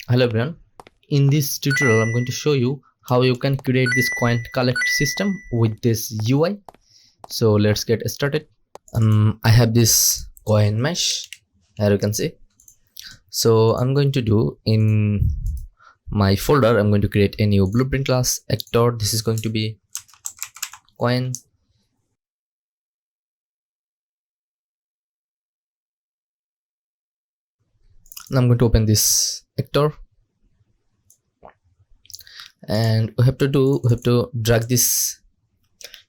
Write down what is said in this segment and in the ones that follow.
Hello everyone. In this tutorial I'm going to show you how you can create this coin collect system with this UI. So let's get started. I have this coin mesh, here you can see. So I'm going to do in my folder, I'm going to create a new blueprint class actor. This is going to be coin. Now I'm going to open this actor, and we have to drag this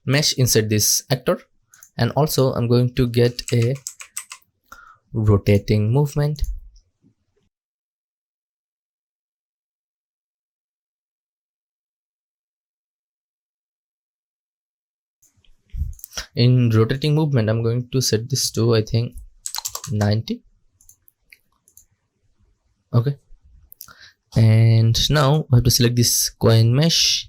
mesh inside this actor, and also I'm going to get a rotating movement. In rotating movement I'm going to set this to I think 90. Okay, and now I have to select this coin mesh,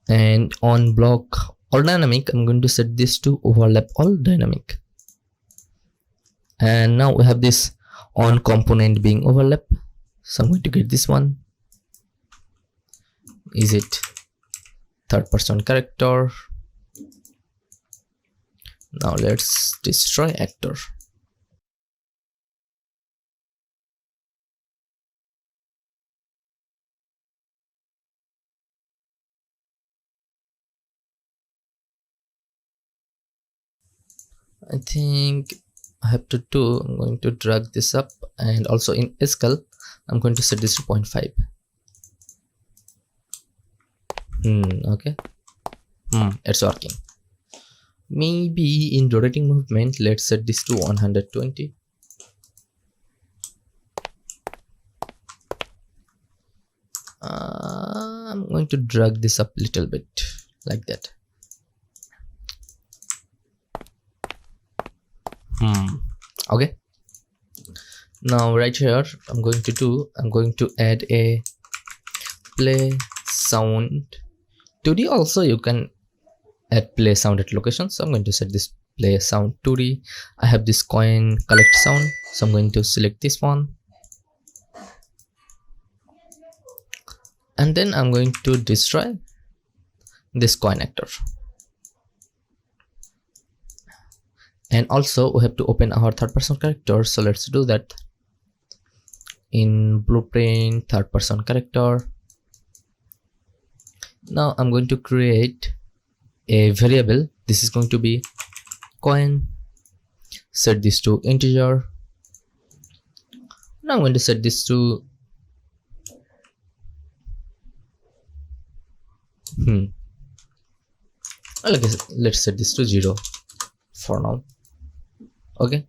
and on block all dynamic I'm going to set this to overlap all dynamic. And now we have this on component being overlap, so I'm going to get this one. Is it third person character? Now let's destroy actor. I think I have to do, I'm going to drag this up, and also in scale I'm going to set this to 0.5. Okay, it's working. Maybe in rotating movement let's set this to 120. I'm going to drag this up a little bit like that. Okay, now right here I'm going to add a play sound 2D. Also you can add play sound at location, so I'm going to set this play sound 2D. I have this coin collect sound, so I'm going to select this one, and then I'm going to destroy this coin actor. And also we have to open our third person character, so let's do that. In blueprint third person character, now I'm going to create a variable. This is going to be coin. Set this to integer. Now I'm going to set this to let's set this to 0 for now. Okay,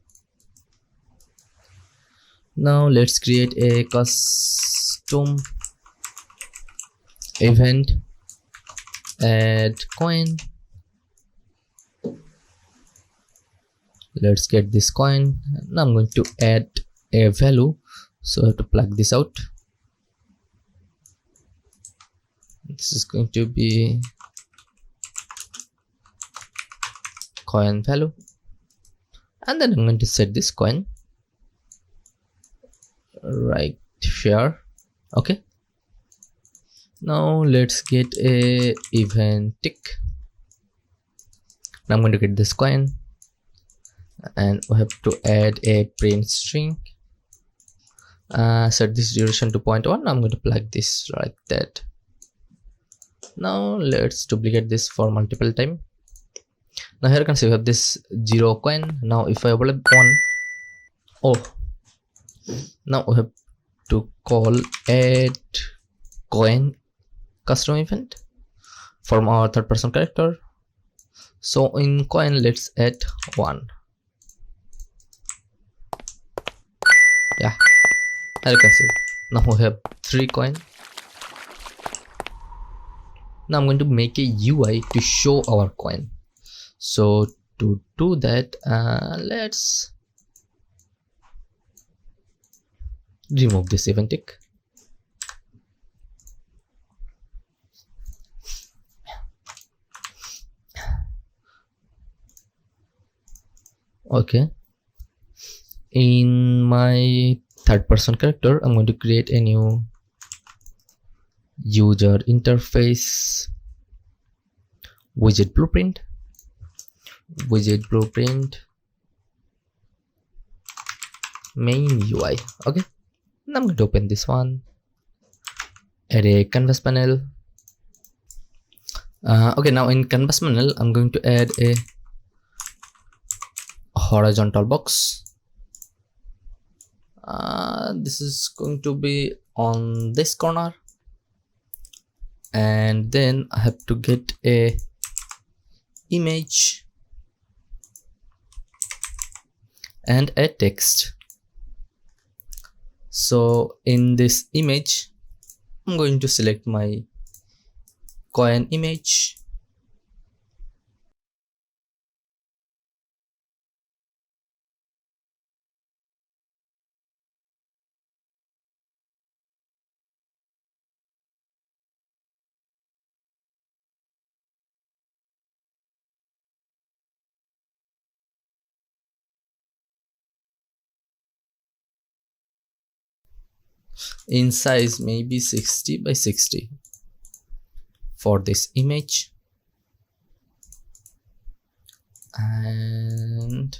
now let's create a custom event, add coin. Let's get this coin. Now I'm going to add a value, so I have to plug this out. This is going to be coin value, and then I'm going to set this coin right here. Okay, now let's get a event tick. Now I'm going to get this coin, and we have to add a print string. Set this duration to 0.1. I'm going to plug this like that. Now let's duplicate this for multiple time. Now here you can see we have this 0 coin. Now if I overlap 1, now we have to call add coin custom event from our third person character. So in coin let's add 1. Yeah, as you can see now we have 3 coin. Now I'm going to make a UI to show our coin. So to do that, let's remove this event tick. Okay, in my third person character, I'm going to create a new user interface widget blueprint main UI. Okay, and I'm going to open this one, add a canvas panel. Okay, now in canvas panel I'm going to add a horizontal box. This is going to be on this corner, and then I have to get a image and a text. So in this image I'm going to select my coin image, in size maybe 60 by 60 for this image, and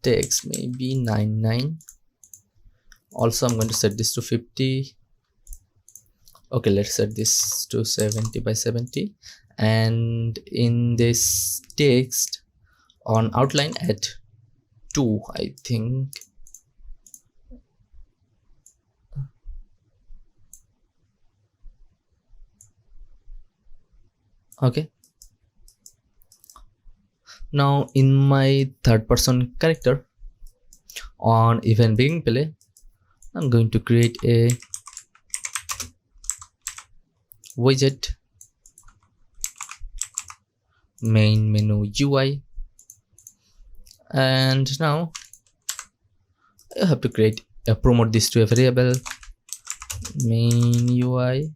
text maybe 99. Also I'm going to set this to 50. Okay, let's set this to 70 by 70, and in this text on outline add 2, I think. Okay, now in my third person character on event begin play, I'm going to create a widget main menu UI, and now I have to promote this to a variable main UI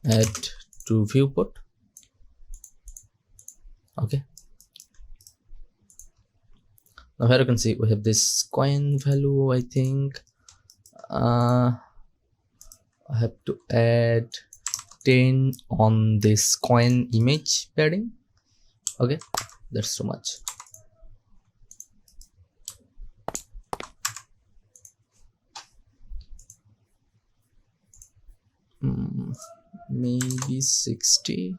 add to viewport. Okay, now here you can see we have this coin value. I think I have to add 10 on this coin image padding. Okay, that's too much. Maybe 60.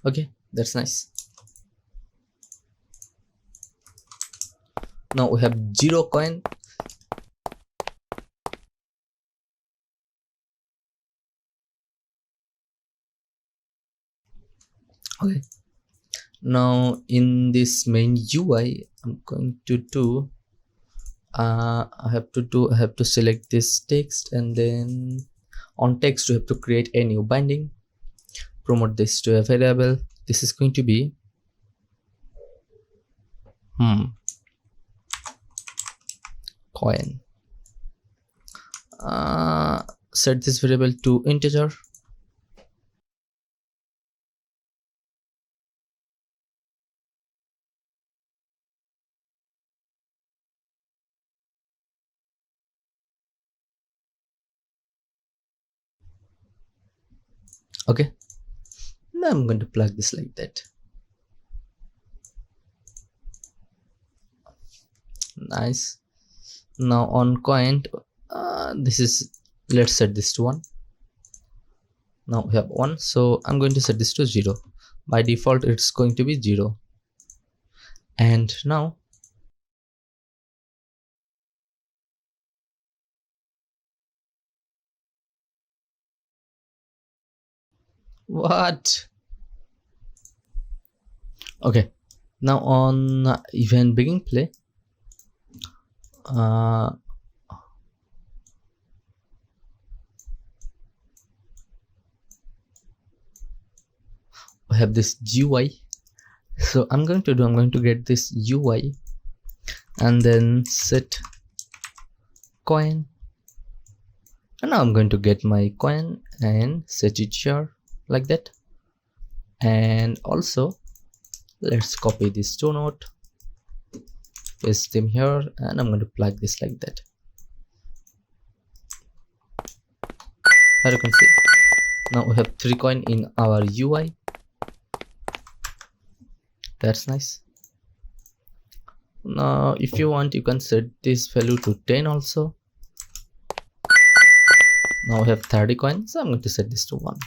Okay, that's nice. Now we have 0 coin. Okay, now in this main UI I'm going to do I have to select this text, and then on text we have to create a new binding, promote this to a variable. This is going to be coin. Set this variable to integer. Okay, now I'm going to plug this like that. Nice. Now on coin, let's set this to 1. Now we have 1, so I'm going to set this to 0. By default it's going to be 0. And now what? Okay, now on event begin play, we have this UI. So I'm going to get this UI and then set coin, and now I'm going to get my coin and set it here like that. And also Let's copy this two node, paste them here, and I'm going to plug this like that. Here you can see now we have 3 coin in our UI. That's nice. Now if you want, you can set this value to 10 also. Now we have 30 coins, so I'm going to set this to 1.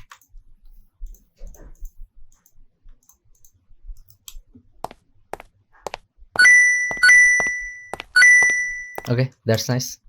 Okay, that's nice.